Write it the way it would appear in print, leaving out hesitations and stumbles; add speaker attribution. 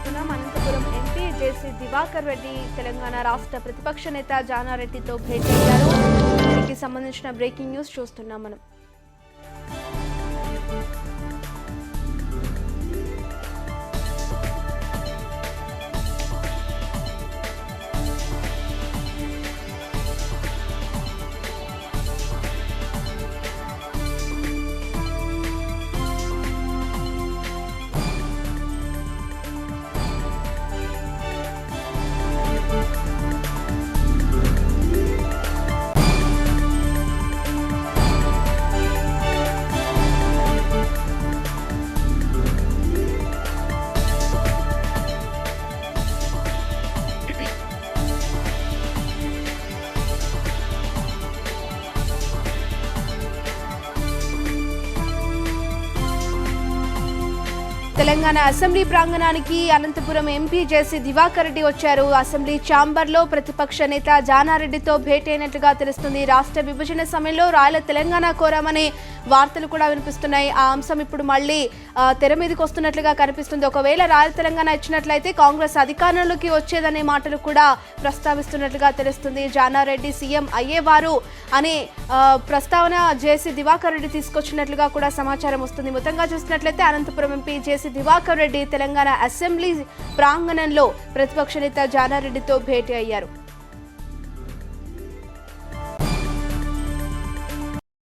Speaker 1: చూస్తున్నాం. Anantapuram MP JC Diwakar Reddy Telangana రాష్ట్ర ప్రతిపక్ష నేత జానారెడ్డితో భేటీ అయ్యారు. దీనికి సంబంధించిన బ్రేకింగ్ న్యూస్ చూస్తున్నాం మనం. తెలంగాణ అసెంబ్లీ ప్రాంగణానికి అనంతపురం ఎంపీ జేసీ దివాకర్ రెడ్డి వచ్చారు. అసెంబ్లీ ఛాంబర్లో ప్రతిపక్ష నేత జానారెడ్డితో భేటీ అయినట్లుగా తెలుస్తుంది. రాష్ట్ర విభజన సమయంలో రాయల తెలంగాణ కోరామనే వార్తలు కూడా వినిపిస్తున్నాయి. ఆ అంశం ఇప్పుడు మళ్ళీ తెర మీదకి వస్తున్నట్లుగా కనిపిస్తుంది. ఒకవేళ రాయల తెలంగాణ ఇచ్చినట్లయితే కాంగ్రెస్ అధికారంలోకి వచ్చేదనే మాటలు కూడా ప్రస్తావిస్తున్నట్లుగా తెలుస్తుంది. జానారెడ్డి సీఎం అయ్యేవారు అనే ప్రస్తావన జేసీ దివాకర్ రెడ్డి తీసుకొచ్చినట్లుగా కూడా సమాచారం వస్తుంది. మొత్తంగా చూసినట్లయితే Anantapuram MP JC Diwakar Reddy Telangana assembly ప్రాంగణంలో ప్రతిపక్ష నేత జానారెడ్డితో భేటీ అయ్యారు.